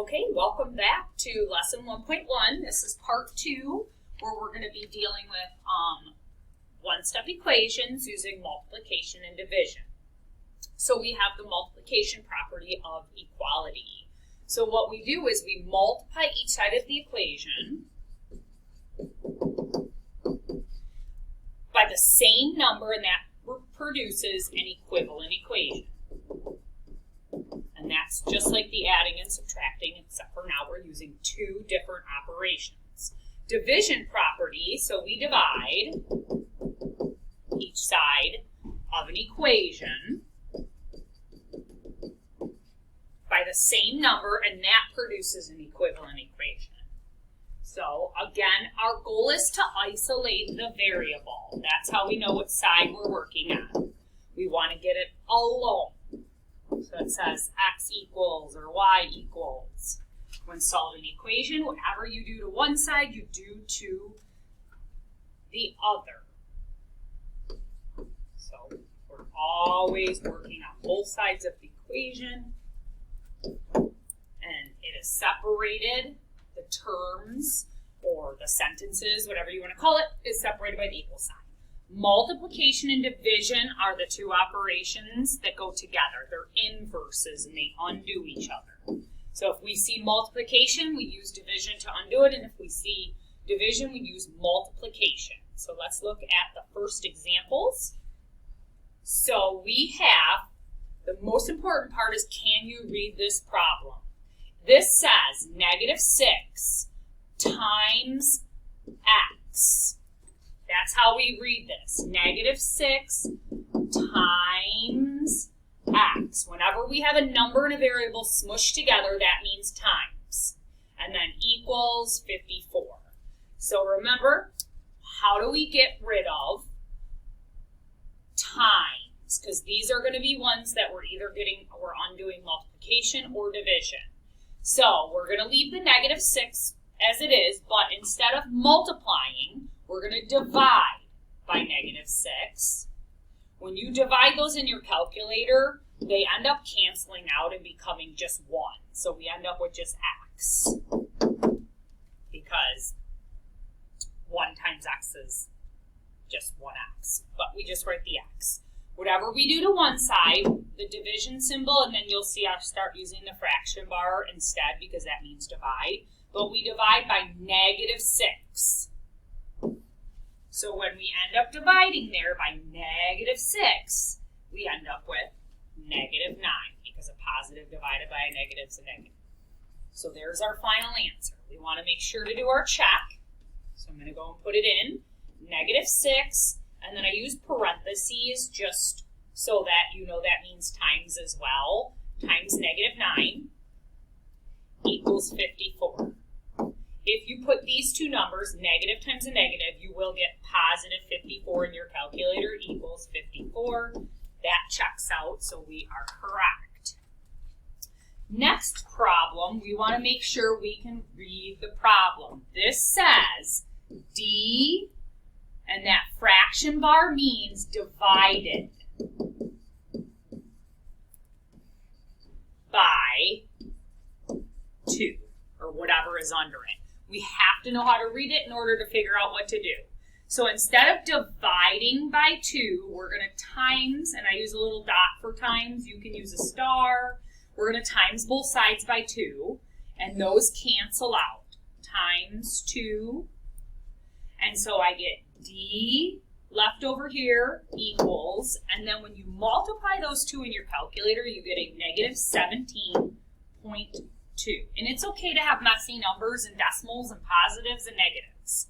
Okay, welcome back to lesson 1.1. This is part 2, where we're going to be dealing with one-step equations using multiplication and division. So we have the multiplication property of equality. So what we do is we multiply each side of the equation by the same number, and that produces an equivalent equation. And that's just like the adding and subtracting, except for now we're using two different operations. Division property, so we divide each side of an equation by the same number, and that produces an equivalent equation. So again, our goal is to isolate the variable. That's how we know what side we're working on. We want to get it alone. So it says x equals or y equals. When solving an equation, whatever you do to one side, you do to the other. So we're always working on both sides of the equation. And it is separated, the terms or the sentences, whatever you want to call it, is separated by the equal sign. Multiplication and division are the two operations that go together. They're inverses and they undo each other. So if we see multiplication, we use division to undo it, and if we see division, we use multiplication. So let's look at the first examples. So we have, the most important part is, can you read this problem? This says -6 times x. That's how we read this. -6 times x. Whenever we have a number and a variable smushed together, that means times. And then equals 54. So remember, how do we get rid of times? Because these are going to be ones that we're undoing multiplication or division. So we're going to leave the -6 as it is, but instead of multiplying, we're going to divide by -6. When you divide those in your calculator, they end up canceling out and becoming just 1. So we end up with just x, because 1 times x is just 1x, but we just write the x. Whatever we do to one side, the division symbol, and then you'll see I start using the fraction bar instead because that means divide, but we divide by -6. So when we end up dividing there by -6, we end up with -9, because a positive divided by a negative is a negative. So there's our final answer. We want to make sure to do our check. So I'm going to go and put it in, -6, and then I use parentheses just so that you know that means times as well, times -9 equals 54. If you put these two numbers, negative times a negative, you will get positive 54 in your calculator equals 54. That checks out, so we are correct. Next problem, we want to make sure we can read the problem. This says D, and that fraction bar means divided by 2, or whatever is under it. We have to know how to read it in order to figure out what to do. So instead of dividing by 2, we're going to times, and I use a little dot for times. You can use a star. We're going to times both sides by 2, and those cancel out. Times 2, and so I get D left over here equals, and then when you multiply those two in your calculator, you get a -17.2. And it's okay to have messy numbers and decimals and positives and negatives.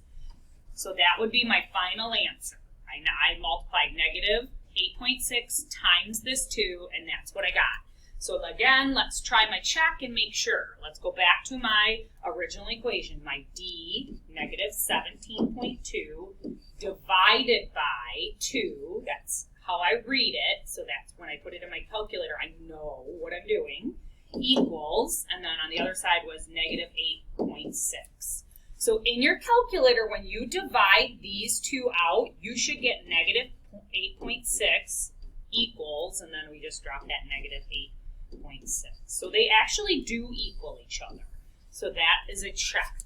So that would be my final answer. I multiplied -8.6 times this 2, and that's what I got. So again, let's try my check and make sure. Let's go back to my original equation. My D, -17.2, divided by 2. That's how I read it. So that's when I put it in my calculator, I know what I'm doing. Equals, and then on the other side was -8.6. So in your calculator, when you divide these two out, you should get -8.6 equals, and then we just drop that -8.6. So they actually do equal each other. So that is a check.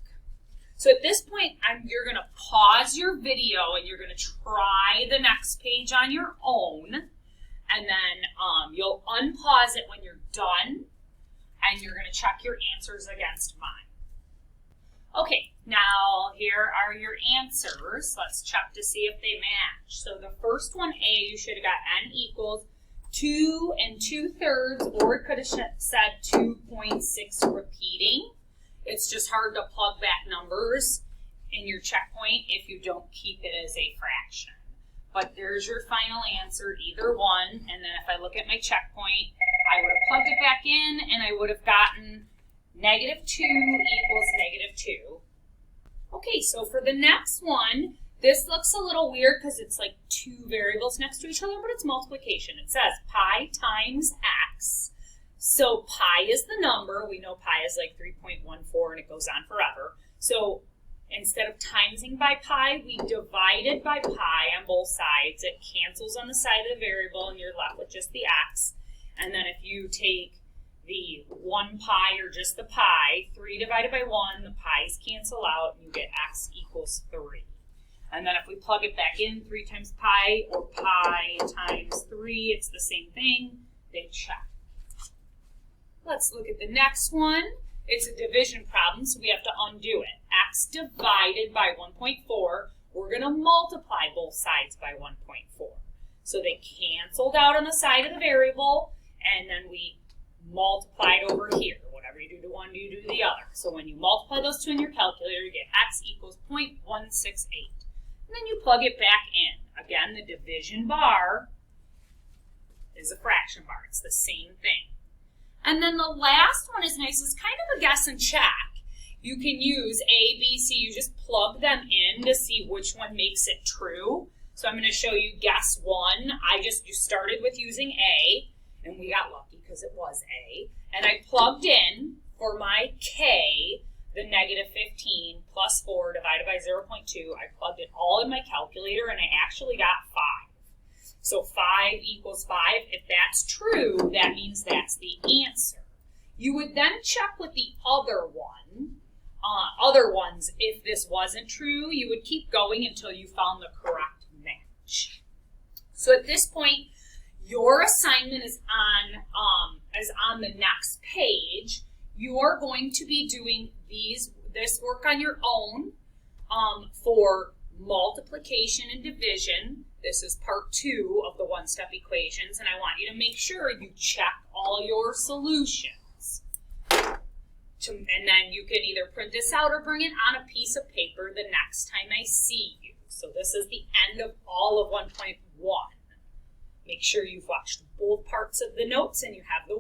So at this point, you're going to pause your video and you're going to try the next page on your own. And then you'll unpause it when you're done. And you're going to check your answers against mine. Okay, now here are your answers. Let's check to see if they match. So the first one, A, you should have got n equals 2 2/3, or it could have said 2.6 repeating. It's just hard to plug back numbers in your checkpoint if you don't keep it as a fraction. But there's your final answer, either one. And then if I look at my checkpoint, I would have plugged it back in and I would have gotten -2 equals -2. Okay, so for the next one, this looks a little weird because it's like two variables next to each other, but it's multiplication. It says pi times x. So pi is the number. We know pi is like 3.14 and it goes on forever. So instead of timesing by pi, we divided by pi on both sides. It cancels on the side of the variable and you're left with just the x. And then if you take the 1 pi or just the pi, 3 divided by 1, the pi's cancel out and you get x equals 3. And then if we plug it back in, 3 times pi or pi times 3, it's the same thing. They check. Let's look at the next one. It's a division problem, so we have to undo it. X divided by 1.4, we're going to multiply both sides by 1.4. So they canceled out on the side of the variable, and then we multiplied over here. Whatever you do to one, you do to the other. So when you multiply those two in your calculator, you get x equals 0.168. And then you plug it back in. Again, the division bar is a fraction bar. It's the same thing. And then the last one is nice. It's kind of a guess and check. You can use A, B, C. You just plug them in to see which one makes it true. So I'm going to show you guess one. You started with using A, and we got lucky because it was A. And I plugged in for my K, the -15 plus 4 divided by 0.2. I plugged it all in my calculator, and I actually got 5. So 5 equals 5. If that's true, that means that's the answer. You would then check with the other ones. If this wasn't true, you would keep going until you found the correct match. So at this point, your assignment is on the next page. You are going to be doing this work on your own for multiplication and division. This is part 2 of the one-step equations, and I want you to make sure you check all your solutions. And then you can either print this out or bring it on a piece of paper the next time I see you. So this is the end of all of 1.1. Make sure you've watched both parts of the notes and you have the